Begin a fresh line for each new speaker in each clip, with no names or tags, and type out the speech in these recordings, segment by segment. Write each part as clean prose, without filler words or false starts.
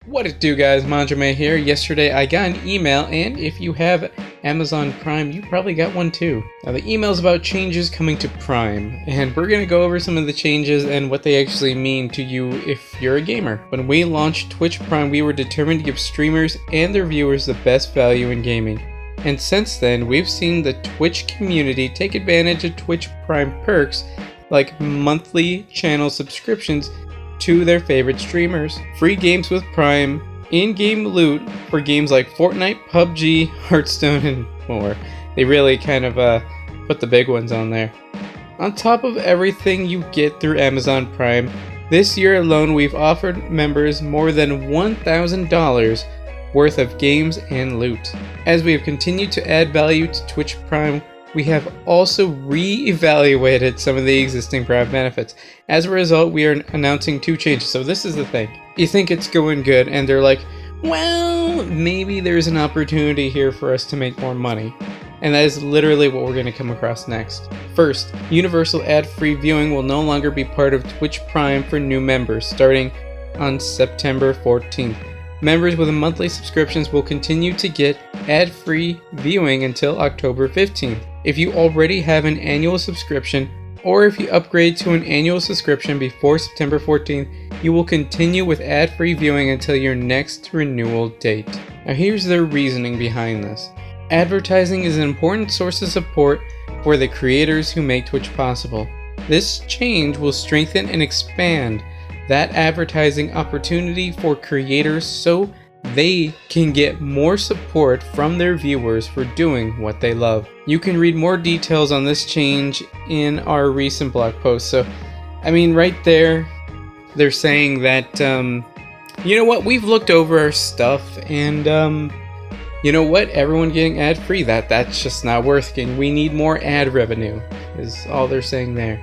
What it do, guys? Manjoume here. Yesterday I got an email, and if you have Amazon Prime, you probably got one too. Now the email is about changes coming to Prime, and we're gonna go over some of the changes and what they actually mean to you if you're a gamer. When we launched Twitch Prime, we were determined to give streamers and their viewers the best value in gaming. And since then, we've seen the Twitch community take advantage of Twitch Prime perks like monthly channel subscriptions to their favorite streamers, free games with Prime, in-game loot for games like Fortnite, PUBG, Hearthstone, and more. They really kind of put the big ones on there. On top of everything you get through Amazon Prime, this year alone we've offered members more than $1,000 worth of games and loot. As we have continued to add value to Twitch Prime, we have also re-evaluated some of the existing Prime benefits. As a result, we are announcing two changes. So this is the thing. You think it's going good, and they're like, well, maybe there's an opportunity here for us to make more money. And that is literally what we're going to come across next. First, universal ad-free viewing will no longer be part of Twitch Prime for new members, starting on September 14th. Members with monthly subscriptions will continue to get ad-free viewing until October 15th. If you already have an annual subscription, or if you upgrade to an annual subscription before September 14th, you will continue with ad-free viewing until your next renewal date. Now here's their reasoning behind this. Advertising is an important source of support for the creators who make Twitch possible. This change will strengthen and expand that advertising opportunity for creators so they can get more support from their viewers for doing what they love. You can read more details on this change in our recent blog post. So, I mean, right there, they're saying that, you know what, we've looked over our stuff, and, you know what, everyone getting ad-free, that's just not worth getting. We need more ad revenue, is all they're saying there.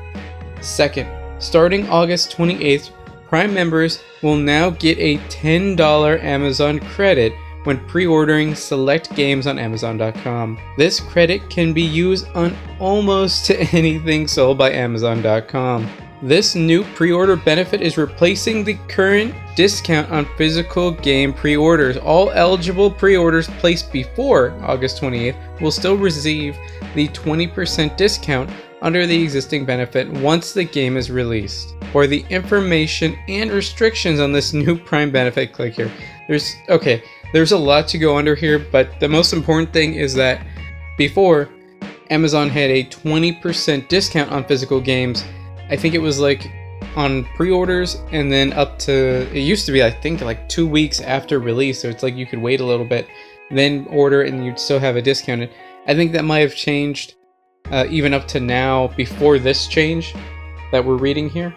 Second, starting August 28th, Prime members will now get a $10 Amazon credit when pre-ordering select games on Amazon.com. This credit can be used on almost anything sold by Amazon.com. This new pre-order benefit is replacing the current discount on physical game pre-orders. All eligible pre-orders placed before August 28th will still receive the 20% discount under the existing benefit once the game is released. For the information and restrictions on this new Prime benefit, click here. There's a lot to go under here, but the most important thing is that before, Amazon had a 20% discount on physical games. I think it was like on pre-orders, and then up to, it used to be I think like 2 weeks after release, so it's like you could wait a little bit, then order and you'd still have a discount. I think that might have changed even up to now before this change that we're reading here.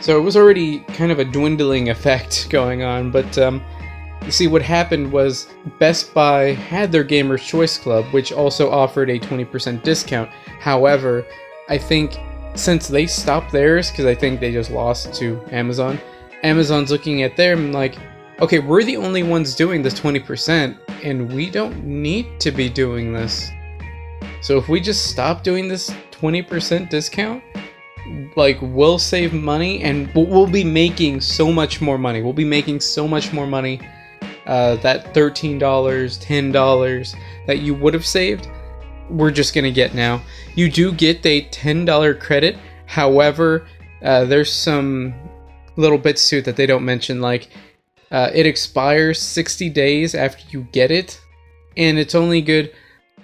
So it was already kind of a dwindling effect going on, but you see what happened was Best Buy had their Gamer's Choice Club, which also offered a 20% discount. However, I think since they stopped theirs, because I think they just lost to Amazon, Amazon's looking at them like, okay, we're the only ones doing this 20%, and we don't need to be doing this. So if we just stop doing this 20% discount, like, we'll save money, and we'll be making so much more money. We'll be making so much more money. That $13, $10 that you would have saved, we're just gonna get now. You do get a $10 credit. However, there's some little bits to it that they don't mention, like it expires 60 days after you get it, and it's only good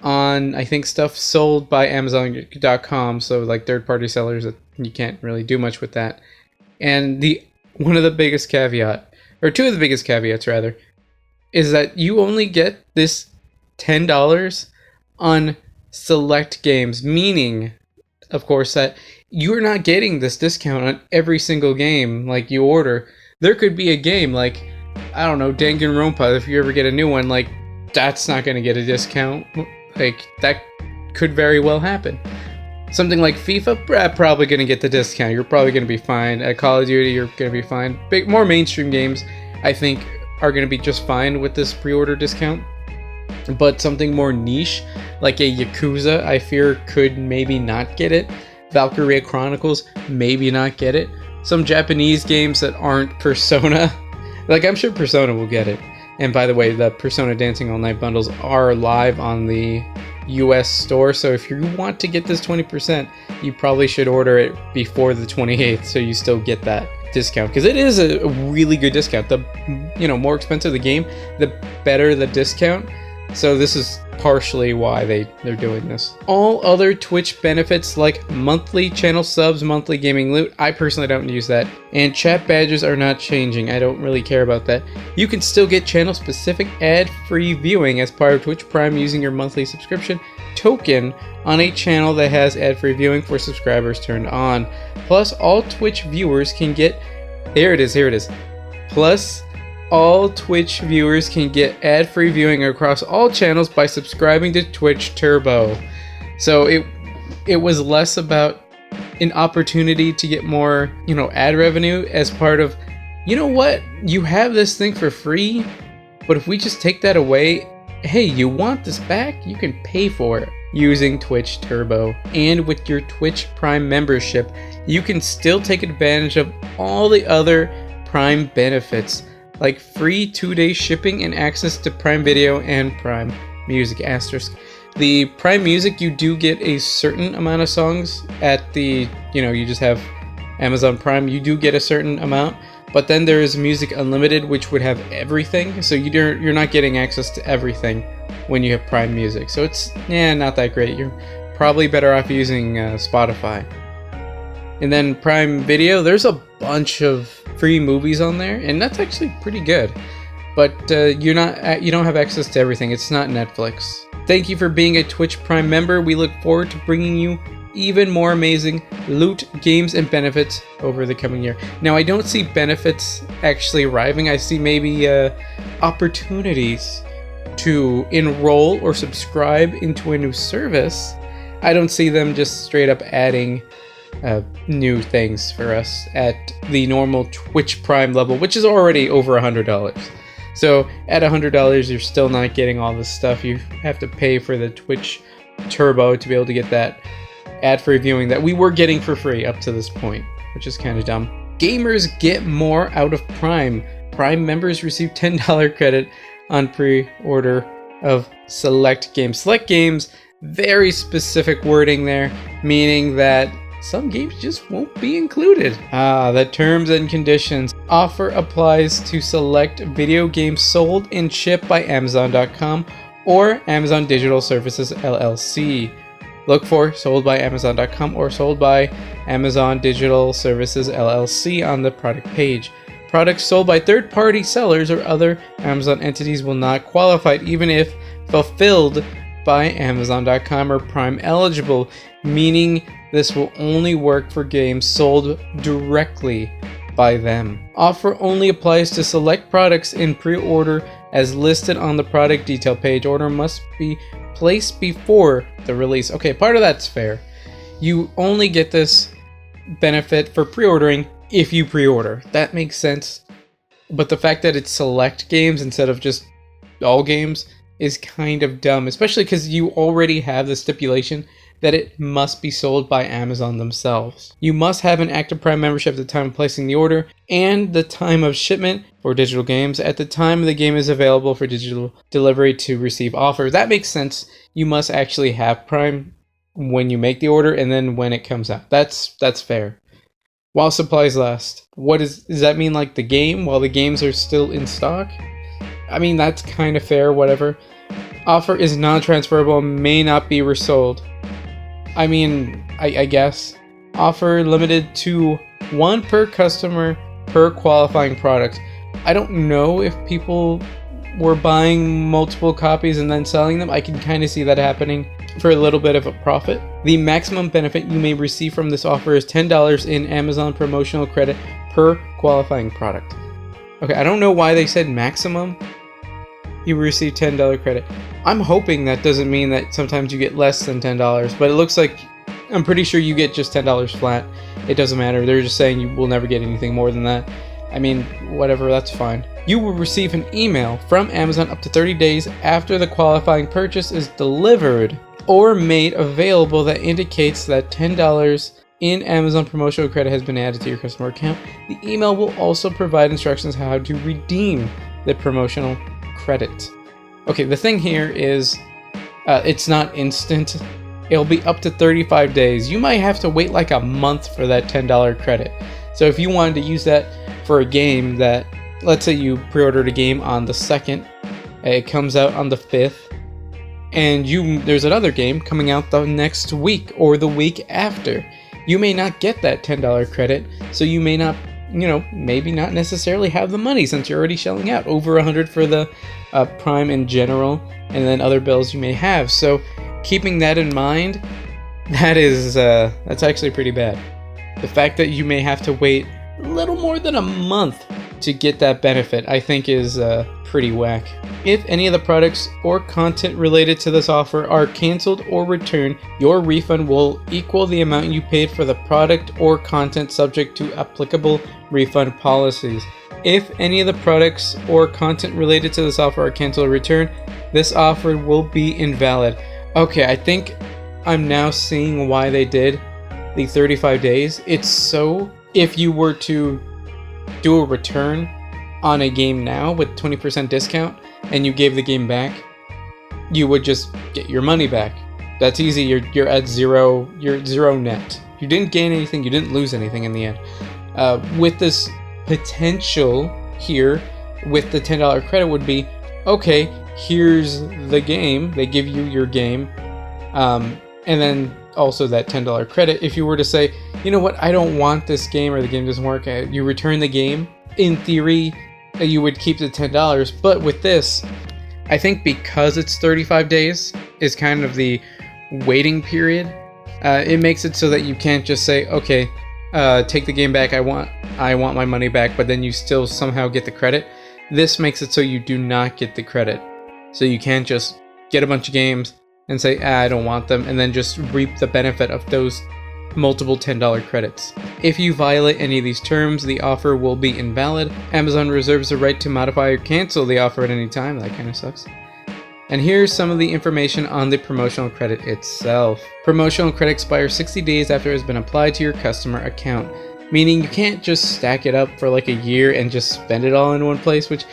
on, I think, stuff sold by Amazon.com, so like third-party sellers, that you can't really do much with that. And one of the biggest caveat, or two of the biggest caveats rather, is that you only get this $10 on select games, meaning, of course, that you're not getting this discount on every single game like you order. There could be a game like, I don't know, Danganronpa, if you ever get a new one, like, that's not going to get a discount. Like, that could very well happen. Something like FIFA, probably going to get the discount. You're probably going to be fine. At Call of Duty, you're going to be fine. More mainstream games, I think, are going to be just fine with this pre-order discount. But something more niche, like a Yakuza, I fear could maybe not get it. Valkyria Chronicles, maybe not get it. Some Japanese games that aren't Persona Like, I'm sure Persona will get it. And by the way, the Persona Dancing All Night bundles are live on the US store, so if you want to get this 20%, you probably should order it before the 28th so you still get that discount, because it is a really good discount. The more expensive the game, the better the discount. So this is partially why they're doing this. All other Twitch benefits like monthly channel subs, monthly gaming loot, I personally don't use that. And chat badges are not changing. I don't really care about that. You can still get channel specific ad-free viewing as part of Twitch Prime using your monthly subscription token on a channel that has ad-free viewing for subscribers turned on. Plus all Twitch viewers can get, here it is. Plus all Twitch viewers can get ad-free viewing across all channels by subscribing to Twitch Turbo. So it was less about an opportunity to get more, ad revenue as part of, you have this thing for free, but if we just take that away, hey, you want this back? You can pay for it using Twitch Turbo. And with your Twitch Prime membership, you can still take advantage of all the other Prime benefits, like free 2-day shipping and access to Prime Video and Prime Music *. The Prime Music, you do get a certain amount of songs at the, you just have Amazon Prime, you do get a certain amount, but then there is Music Unlimited, which would have everything, so you're not getting access to everything when you have Prime Music. So it's, not that great. You're probably better off using Spotify. And then Prime Video, there's a bunch of free movies on there, and that's actually pretty good. But you don't have access to everything. It's not Netflix. Thank you for being a Twitch Prime member. We look forward to bringing you even more amazing loot, games, and benefits over the coming year. Now, I don't see benefits actually arriving. I see maybe opportunities to enroll or subscribe into a new service. I don't see them just straight up adding new things for us at the normal Twitch Prime level, which is already over $100. So at $100, you're still not getting all this stuff. You have to pay for the Twitch Turbo to be able to get that ad-free viewing that we were getting for free up to this point, which is kind of dumb. Gamers get more out of Prime. Prime members receive $10 credit on pre-order of select games. Select games, very specific wording there, meaning that some games just won't be included. The terms and conditions. Offer applies to select video games sold and shipped by Amazon.com or Amazon Digital Services LLC. Look for sold by Amazon.com or sold by Amazon Digital Services LLC on the product page. Products sold by third-party sellers or other Amazon entities will not qualify even if fulfilled by Amazon.com or Prime eligible, meaning this will only work for games sold directly by them. Offer only applies to select products in pre-order as listed on the product detail page. Order must be placed before the release. Okay, part of that's fair. You only get this benefit for pre-ordering if you pre-order. That makes sense. But the fact that it's select games instead of just all games is kind of dumb, especially because you already have the stipulation that it must be sold by Amazon themselves. You must have an active Prime membership at the time of placing the order and the time of shipment for digital games at the time the game is available for digital delivery to receive offer. That makes sense. You must actually have Prime when you make the order and then when it comes out. That's fair. While supplies last. Does that mean like the game while the games are still in stock? I mean, that's kind of fair, whatever. Offer is non-transferable, may not be resold. I mean, I guess. Offer limited to 1 per customer per qualifying product. I don't know if people were buying multiple copies and then selling them. I can kind of see that happening for a little bit of a profit. The maximum benefit you may receive from this offer is $10 in Amazon promotional credit per qualifying product. Okay, I don't know why they said maximum. You receive $10 credit. I'm hoping that doesn't mean that sometimes you get less than $10, but it looks like I'm pretty sure you get just $10 flat. It doesn't matter. They're just saying you will never get anything more than that. I mean, whatever, that's fine. You will receive an email from Amazon up to 30 days after the qualifying purchase is delivered or made available that indicates that $10 in Amazon promotional credit has been added to your customer account. The email will also provide instructions how to redeem the promotional credit. Okay, the thing here is it's not instant. It'll be up to 35 days. You might have to wait like a month for that $10 credit. So if you wanted to use that for a game that, let's say you pre-ordered a game on the 2nd, it comes out on the 5th, and there's another game coming out the next week or the week after. You may not get that $10 credit, so you may not, maybe not necessarily have the money since you're already shelling out over $100 for the Prime in general, and then other bills you may have. So keeping that in mind, that's actually pretty bad. The fact that you may have to wait a little more than a month to get that benefit, I think is pretty whack. If any of the products or content related to this offer are canceled or returned, your refund will equal the amount you paid for the product or content, subject to applicable refund policies. If any of the products or content related to this offer are canceled or returned, this offer will be invalid. Okay, I think I'm now seeing why they did the 35 days. It's so if you were to do a return on a game now with 20% discount and you gave the game back, you would just get your money back. That's easy. You're at zero. You're zero net. You didn't gain anything. You didn't lose anything in the end. With this potential here, with the $10 credit would be, okay, here's the game. They give you your game, and then also that $10 credit. If you were to say, you know what, I don't want this game, or the game doesn't work, you return the game. In theory, you would keep the $10, but with this, I think because it's 35 days is kind of the waiting period. It makes it so that you can't just say, okay, take the game back. I want my money back, but then you still somehow get the credit. This makes it so you do not get the credit. So you can't just get a bunch of games and say, I don't want them, and then just reap the benefit of those multiple $10 credits. If you violate any of these terms, the offer will be invalid. Amazon reserves the right to modify or cancel the offer at any time. That kind of sucks. And here's some of the information on the promotional credit itself. Promotional credit expires 60 days after it has been applied to your customer account, meaning you can't just stack it up for like a year and just spend it all in one place, which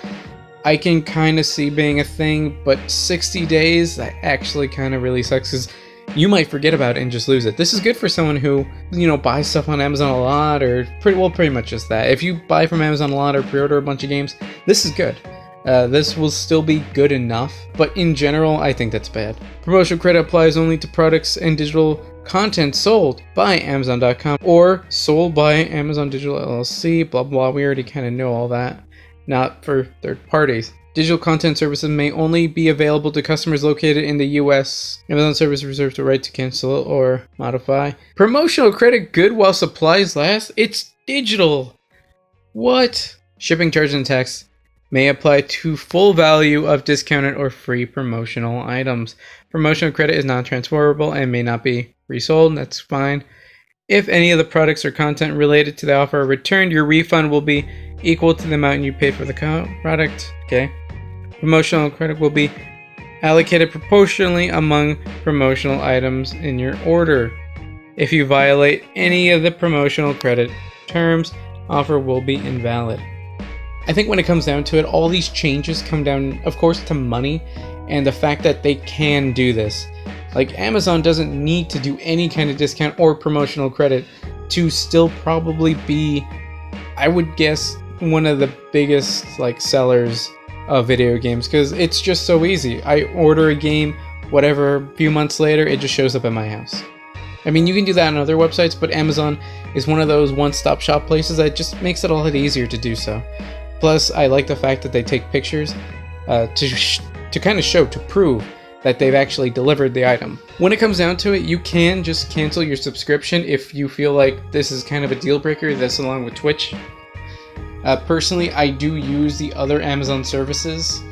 I can kind of see being a thing, but 60 days, that actually kind of really sucks because you might forget about it and just lose it. This is good for someone who, buys stuff on Amazon a lot, or pretty much just that. If you buy from Amazon a lot or pre-order a bunch of games, this is good. This will still be good enough, but in general, I think that's bad. Promotional credit applies only to products and digital content sold by Amazon.com or sold by Amazon Digital LLC, blah, blah. We already kind of know all that. Not for third parties. Digital content services may only be available to customers located in the US. Amazon service reserves the right to cancel or modify. Promotional credit good while supplies last? It's digital. What? Shipping charges and tax may apply to full value of discounted or free promotional items. Promotional credit is non-transferable and may not be resold. That's fine. If any of the products or content related to the offer are returned, your refund will be equal to the amount you paid for the product. Okay. Promotional credit will be allocated proportionally among promotional items in your order. If you violate any of the promotional credit terms, offer will be invalid. I think when it comes down to it, all these changes come down, of course, to money and the fact that they can do this. Like, Amazon doesn't need to do any kind of discount or promotional credit to still probably be, I would guess, one of the biggest sellers of video games, because it's just so easy. I order a game, whatever, a few months later, it just shows up at my house. I mean, you can do that on other websites, but Amazon is one of those one-stop shop places that just makes it a lot easier to do so. Plus, I like the fact that they take pictures to kind of show, to prove that they've actually delivered the item. When it comes down to it, you can just cancel your subscription if you feel like this is kind of a deal breaker, this along with Twitch. Personally, I do use the other Amazon services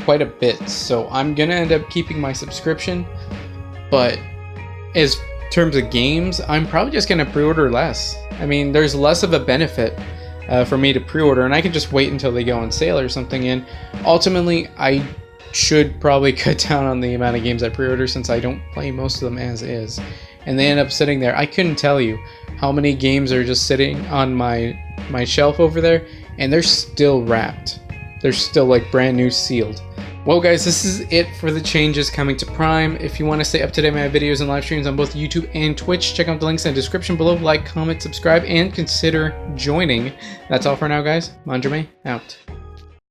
quite a bit, so I'm gonna end up keeping my subscription, but as terms of games, I'm probably just gonna pre-order less. I mean, there's less of a benefit for me to pre-order, and I can just wait until they go on sale or something, and ultimately, I should probably cut down on the amount of games I pre-order since I don't play most of them as is, and they end up sitting there. I couldn't tell you how many games are just sitting on my shelf over there, and they're still wrapped. They're still like brand new, sealed. Well guys, this is it for the changes coming to Prime. If you want to stay up to date with my videos and live streams on both YouTube and Twitch, check out the links in the description below. Like, comment, subscribe, and consider joining. That's all for now guys. Manjoume out.